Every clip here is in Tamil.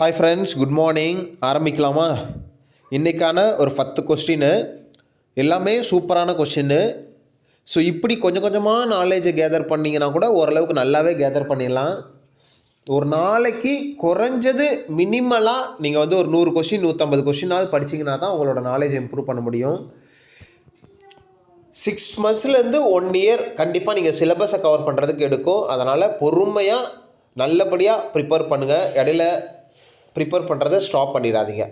Hi friends, good morning. ஆரம்பிக்கலாமா? இன்றைக்கான ஒரு 10 கொஸ்டின்னு எல்லாமே சூப்பரான கொஸ்டின்னு. ஸோ இப்படி கொஞ்சம் கொஞ்சமாக நாலேஜை கேதர் பண்ணிங்கன்னா கூட ஓரளவுக்கு நல்லாவே கேதர் பண்ணிடலாம். ஒரு நாளைக்கு குறைஞ்சது மினிமலாக நீங்கள் வந்து ஒரு 100 கொஸ்டின் 150 கொஸ்டினாவது படிச்சிங்கன்னா தான் உங்களோட நாலேஜை இம்ப்ரூவ் பண்ண முடியும். 6 monthsலேருந்து 1 year கண்டிப்பாக நீங்கள் சிலபஸை கவர் பண்ணுறதுக்கு எடுக்கும். அதனால் பொறுமையாக நல்லபடியாக ப்ரிப்பேர் பண்ணுங்கள். இடையில ப்ரிப்பேர் பண்ணுறதை ஸ்டாப் பண்ணிடாதீங்க.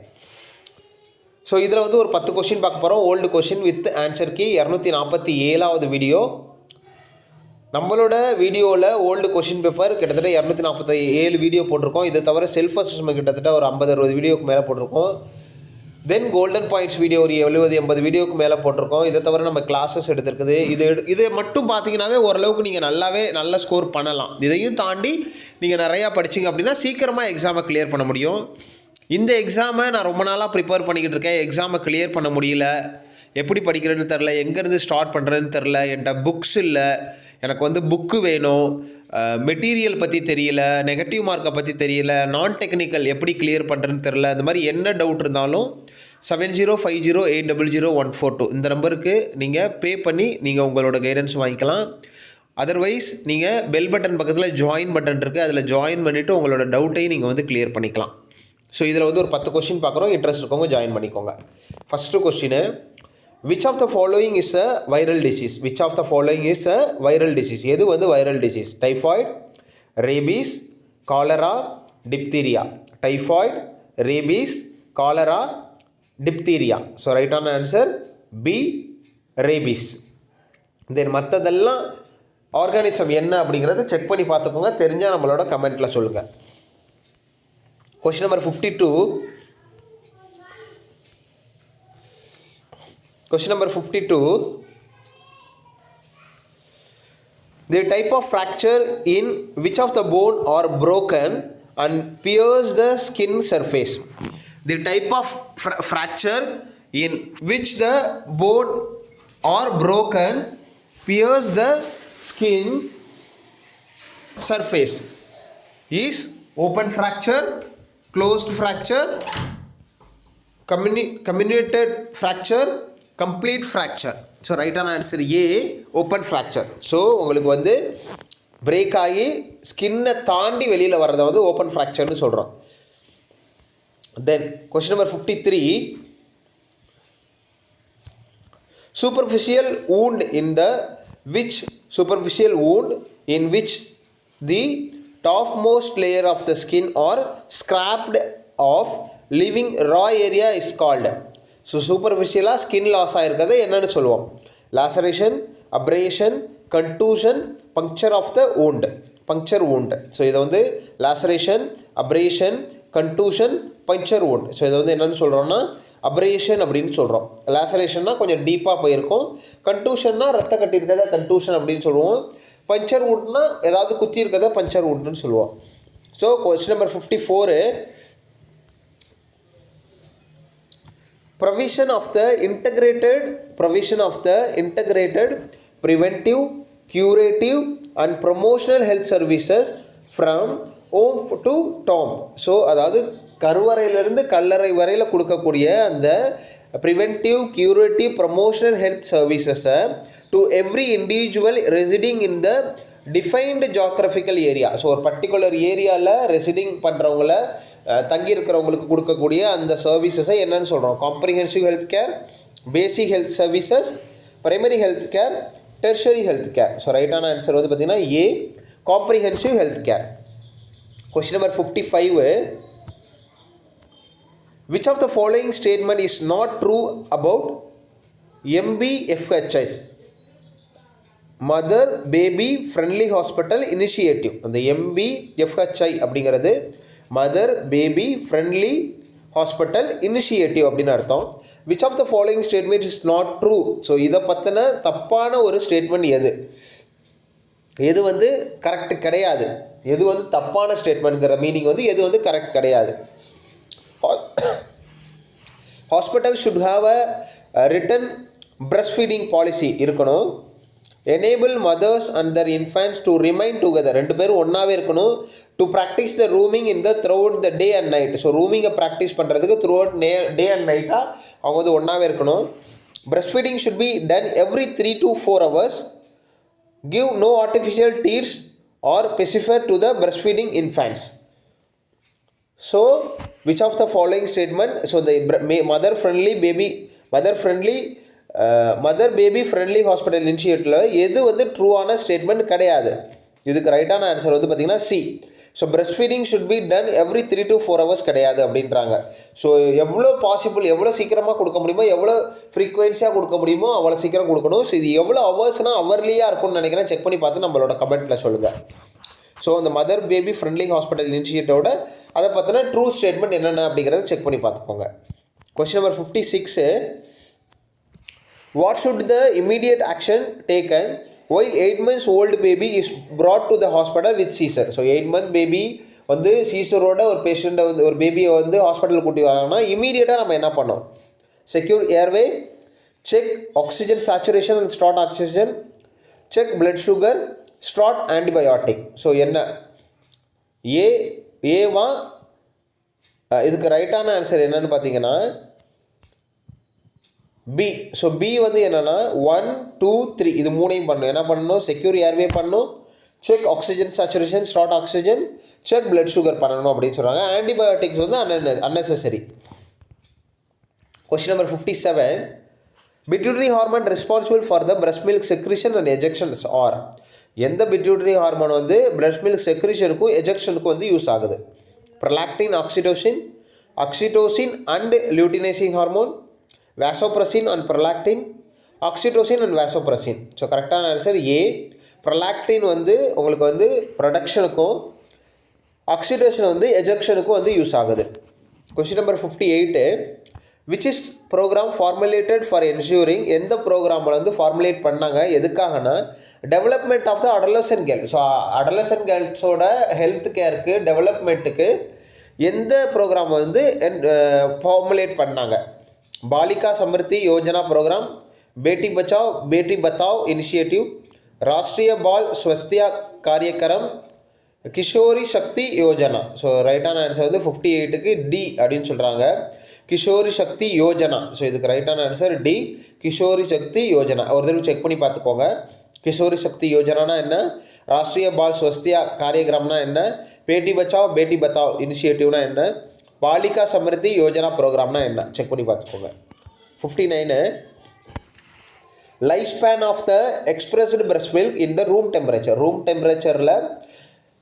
ஸோ இதில் வந்து ஒரு 10 கொஸ்டின் பார்க்க போகிறோம். Old question with answer key 247வது வீடியோ. நம்மளோட வீடியோவில் ஓல்டு கொஸ்டின் பேப்பர் கிட்டத்தட்ட 247 வீடியோ போட்டிருக்கோம். இதை தவிர செல்ஃப் அசஸ்மெண்ட் கிட்டத்தட்ட ஒரு 50-60 வீடியோக்கு மேலே போட்டிருக்கோம். தென் கோல்டன் பாயிண்ட்ஸ் வீடியோ ஒரு 70-80 வீடியோக்கு மேலே போட்டிருக்கோம். இதை தவிர நம்ம கிளாஸஸ் எடுத்துருக்குது. இதை மட்டும் பார்த்தீங்கன்னாவே ஓரளவுக்கு நீங்கள் நல்ல ஸ்கோர் பண்ணலாம். இதையும் தாண்டி நீங்கள் நிறையா படிச்சிங்க அப்படின்னா சீக்கிரமாக எக்ஸாமை கிளியர் பண்ண முடியும். இந்த எக்ஸாமை நான் ரொம்ப நாளாக ப்ரிப்பேர் பண்ணிக்கிட்டு இருக்கேன். எக்ஸாமை கிளியர் பண்ண முடியல, எப்படி படிக்கிறேன்னு தெரில, எங்கேருந்து ஸ்டார்ட் பண்ணுறதுன்னு தெரில, என்கிட்ட புக்ஸ் இல்லை, எனக்கு வந்து புக்கு வேணும், மெட்டீரியல் பற்றி தெரியல, நெகட்டிவ் மார்க்கை பற்றி தெரியல, நான் டெக்னிக்கல் எப்படி கிளியர் பண்ணுறதுன்னு தெரில, இந்த மாதிரி என்ன டவுட் இருந்தாலும் 7050800142 இந்த நம்பருக்கு நீங்கள் பே பண்ணி நீங்கள் உங்களோட கைடன்ஸ் வாங்கிக்கலாம். அதர்வைஸ் நீங்கள் பெல் பட்டன் பக்கத்தில் ஜாயின் பட்டன் இருக்குது, அதில் ஜாயின் பண்ணிவிட்டு உங்களோட டவுட்டையும் நீங்கள் வந்து கிளியர் பண்ணிக்கலாம். ஸோ இதில் வந்து ஒரு 10 கொஸ்டின் பார்க்குறோம். இன்ட்ரெஸ்ட் இருக்கவங்க ஜாயின் பண்ணிக்கோங்க. First question, which of the following is a viral disease? Which of the following is a viral disease? எது வந்து viral disease? Typhoid, rabies, cholera, diphtheria. Typhoid, rabies, cholera, diphtheria. So ரைட்டான ஆன்சர் பி, ரேபீஸ். தென் மற்றதெல்லாம் ஆர்கானிசம் என்ன அப்படிங்கிறத செக் பண்ணி பார்த்துக்கோங்க. தெரிஞ்சால் நம்மளோட கமெண்ட்டில் சொல்லுங்கள். Question number 52. Question number 52. The type of fracture in which of the bone are broken and pierce the skin surface? The type of fracture in which the bone are broken, pierce the skin surface is open fracture, closed fracture, comminuted fracture, complete fracture. So ரைட்டான answer A, open fracture. So உங்களுக்கு வந்து பிரேக் ஆகி ஸ்கின்னை தாண்டி வெளியில் வர்றதை வந்து ஓப்பன் ஃப்ராக்சர்னு சொல்கிறோம். Then question number 53. Superficial wound in the which superficial wound in which the topmost layer of the skin or scraped off leaving raw area is called. So சூப்பர்ஃபிஷியலாக ஸ்கின் லாஸ் ஆகிருக்கிறது என்னென்னு சொல்லுவோம்? Laceration, abrasion, contusion, puncture of the wound, puncture wound. So இதை வந்து laceration, abrasion, contusion, puncture wound. So இதை வந்து என்னென்னு சொல்கிறோம்னா அப்ரேஷன் அப்படின்னு சொல்கிறோம். லாசரேஷன்னா கொஞ்சம் டீப்பாக போயிருக்கும், கன்டூஷன்னா ரத்த கட்டி இருக்கிறத கன்டூஷன் அப்படின்னு சொல்லுவோம், பங்க்சர் woundனா ஏதாவது குத்தி இருக்கிறத பங்க்சர் woundன்னு சொல்லுவோம். So question number 54. Provision of the integrated preventive, curative and promotional health services from home to tomb. So அதாவது கருவறையிலிருந்து கல்லறை வரையில் கொடுக்கக்கூடிய அந்த ப்ரிவென்டிவ், க்யூரேட்டிவ், ப்ரொமோஷனல் ஹெல்த் சர்வீசஸை to every individual residing in the defined geographical area. So ஒரு பர்டிகுலர் ஏரியாவில் ரெசிடிங் பண்ணுறவங்கள, தங்கியிருக்கிறவங்களுக்கு கொடுக்கக்கூடிய அந்த சர்வீசஸை என்னன்னு சொல்கிறோம்? Comprehensive health care, basic health services, primary health care, tertiary health care. So ரைட்டான ஆன்சர் வந்து பார்த்திங்கன்னா A, comprehensive health care. Question number 55. Which of the following statement is not true about MBFHS, mother baby friendly hospital initiative? அந்த MBFHI அப்படிங்கிறது mother baby friendly hospital initiative அப்படின்னு அர்த்தம். Which of the following statement is not true? So இதை பற்றின தப்பான ஒரு ஸ்டேட்மெண்ட் எது? எது வந்து கரெக்ட் கிடையாது, எது வந்து தப்பான ஸ்டேட்மெண்ட்ங்கிற மீனிங் வந்து எது வந்து கரெக்ட் கிடையாது? Hospital should have a written breastfeeding policy இருக்கணும். enable mothers and their infants to remain together. ரெண்டு பேரும் ஒன்றாவே இருக்கணும். to practice the rooming in the throughout the day and night. So ரூமிங்கை ப்ராக்டிஸ் பண்ணுறதுக்கு throughout day and night அவங்க வந்து ஒன்றாவே இருக்கணும். breastfeeding should be done every 3 to 4 hours. give no artificial tears or pacifier to the breastfeeding infants. So which of the following statement, so the mother baby friendly hospital இனிஷியேட்டிவ்ல எது வந்து ட்ரூவான ஸ்டேட்மெண்ட் கிடையாது. இதுக்கு ரைட்டான ஆன்சர் வந்து பார்த்தீங்கன்னா C. So breast feeding should be done every 3 to 4 hours கிடையாது அப்படின்றாங்க. ஸோ எவ்வளோ பாசிபிள், எவ்வளோ சீக்கிரமாக கொடுக்க முடியுமோ, எவ்வளோ ஃப்ரீக்வன்சியாக கொடுக்க முடியுமோ அவ்வளோ சீக்கிரம் கொடுக்கணும். ஸோ இது எவ்வளோ ஹவர்ஸ்னால் ஹவர்லியாக இருக்கும்னு நினைக்கிறேன். செக் பண்ணி பார்த்து நம்மளோட கமெண்ட்டில் சொல்லுங்கள். ஸோ அந்த மதர் பேபி ஃப்ரெண்ட்லி ஹாஸ்பிட்டல் இனிஷியேட்டோட அதை பார்த்தினா ட்ரூ ஸ்டேட்மெண்ட் என்னென்ன அப்படிங்கிறத செக் பண்ணி பார்த்துக்கோங்க. Question number 56. What should the immediate action taken while 8 months old baby is brought to the hospital with seizure? So 8-month baby வந்து சீசரோட ஒரு பேஷண்ட்டை வந்து ஒரு பேபியை வந்து ஹாஸ்பிட்டல் கூட்டி வராங்கன்னா இமீடியட்டாக நம்ம என்ன பண்ணோம்? Secure airway, check oxygen saturation and start oxygen, check blood sugar, start antibiotic. So என்ன ஏவா? இதுக்கு ரைட்டான ஆன்சர் என்னன்னு பார்த்தீங்கன்னா பி. ஸோ பி வந்து என்னென்னா 1, 2, 3 இது மூணையும் பண்ணணும். என்ன பண்ணணும்? செக்யூர் ஏர்வே பண்ணணும், check oxygen saturation, start oxygen, check blood sugar பண்ணணும் அப்படின்னு சொல்கிறாங்க. ஆன்டிபயோட்டிக்ஸ் வந்து unnecessary. Question number 57. Pituitary hormone responsible for the breast milk secretion and ejections are? எந்த பிட்யூட்டரி ஹார்மோன் வந்து பிரஸ்ட் மில்க் செக்ரிஷனுக்கும் எஜெக்ஷனுக்கும் வந்து யூஸ் ஆகுது? Prolactin, oxytocin and luteinizing hormone, vasopressin and prolactin, oxytocin and vasopressin. So கரெக்டான ஆன்சர் ஏ. ப்ரொலாக்டின் வந்து உங்களுக்கு வந்து ப்ரொடக்ஷனுக்கும், ஆக்சிடேஷன் வந்து எஜெக்ஷனுக்கும் வந்து யூஸ் ஆகுது. Question number 58. Which is program formulated for ensuring? எந்த ப்ரோக்ராமில் வந்து ஃபார்முலேட் பண்ணாங்க எதுக்காகனா development of the adolescent girl. So adolescent கேர்ள்ஸோட ஹெல்த் கேருக்கு டெவலப்மெண்ட்டுக்கு எந்த ப்ரோக்ராம் வந்து ஃபார்முலேட் பண்ணாங்க? பாலிகா சமிருத்தி யோஜனா ப்ரோக்ராம், பேட்டி பச்சாவ் பேட்டி பத்தாவ் இனிஷியேட்டிவ், ராஷ்ட்ரிய பால் ஸ்வஸ்தியா காரியக்கரம், கிஷோரி சக்தி யோஜனா. ஸோ ரைட்டான ஆன்சர் வந்து 58க்கு டி அப்படின்னு சொல்கிறாங்க. கிஷோரி சக்தி யோஜனா. ஸோ இதுக்கு ரைட்டான ஆன்சர் டி, கிஷோரி சக்தி யோஜனா. ஒரு தடவை செக் பண்ணி பார்த்துக்கோங்க. கிஷோரி சக்தி யோஜனானா என்ன, ராஷ்ட்ரிய பால் ஸ்வஸ்தியா காரியக்கிரம்னா என்ன, பேட்டி பச்சாவ் பேட்டி பத்தாவ் இனிஷியேட்டிவ்னா என்ன, பாலிகா சமிருத்தி யோஜனா ப்ரோக்ராம்னா என்ன, செக் பண்ணி பார்த்துக்கோங்க. 59. Life span of the expressed breast milk in the room temperature. Room டெம்பரேச்சரில்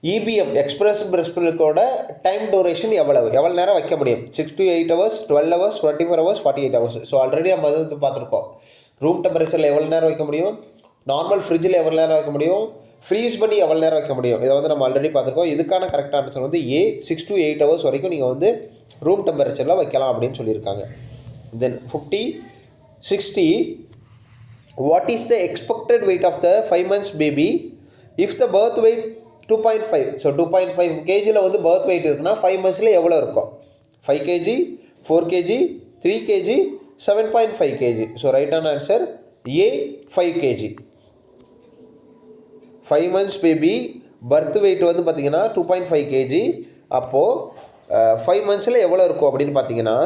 இபிஎம் எக்ஸ்பிரஸ்டு பிரஸ்ட் மில்கோட டைம் டூரேஷன் எவ்வளோ நேரம் வைக்க முடியும்? 6 to 8 hours, 12 hours, 24 hours, 48 hours. So already நம்ம அது பார்த்துருக்கோம். ரூம் டெம்பரேச்சரில் எவ்வளோ நேரம் வைக்க முடியும், நார்மல் ஃப்ரிட்ஜில் எவ்வளோ நேரம் வைக்க முடியும், ஃப்ரீஸ் பண்ணி எவ்வளோ நேரம் வைக்க முடியும், இதை வந்து நம்ம ஆல்ரெடி பார்த்துருக்கோம். இதுக்கான கரெக்டான ஆன்சர் வந்து ஏ. 6 to 8 hours வரைக்கும் நீங்கள் வந்து ரூம் டெம்பரேச்சரில் வைக்கலாம் அப்படின்னு சொல்லியிருக்காங்க. Then 60. What is the expected weight of the 5 months baby if the birth weight 2.5? So 2.5 kgயில் வந்து பர்த் வெயிட் இருக்குன்னா 5 monthsல எவ்வளோ இருக்கும்? 5 kg, 4 kg, 3 kg, 7.5 kg. So ரைட்டான answer A, 5 kg. 5 months baby birth weight வந்து பார்த்தீங்கன்னா 2.5 kg. அப்போது 5 monthsல எவ்வளோ இருக்கும் அப்படின்னு பார்த்தீங்கன்னா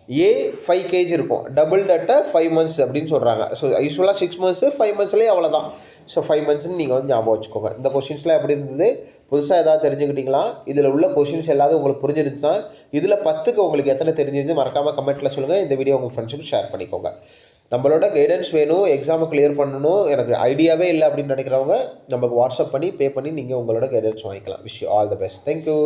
ஏ 5 kg இருக்கும். டபுள் டட்டை 5 months அப்படின்னு சொல்கிறாங்க. ஸோ யூஸ்வலாக 6 months, 5 monthsலேயே அவ்வளோதான். ஸோ 5 monthsன்னு நீங்கள் வந்து ஞாபகம் வச்சுக்கோங்க. இந்த கொஷின்ஸ்லாம் எப்படி இருந்தது, புதுசாக ஏதாவது தெரிஞ்சுக்கிட்டீங்களா? இதில் உள்ள கொஷின்ஸ் எல்லாத்தையும் உங்களுக்கு புரிஞ்சிருந்துச்சுன்னா இதில் 10க்கு உங்களுக்கு எத்தனை தெரிஞ்சிருந்து மறக்காமல் கமெண்ட்டில் சொல்லுங்கள். இந்த வீடியோ உங்கள் ஃப்ரெண்ட்ஸுக்கு ஷேர் பண்ணிக்கோங்க. நம்மளோட கைடன்ஸ் வேணும், எக்ஸாமை கிளியர் பண்ணணும், எனக்கு ஐடியாவே இல்லை அப்படின்னு நினைக்கிறவங்க நமக்கு வாட்ஸ்அப் பண்ணி பே பண்ணி நீங்கள் உங்களோட கைடன்ஸ் வாங்கிக்கலாம். Wish you all the best. Thank you.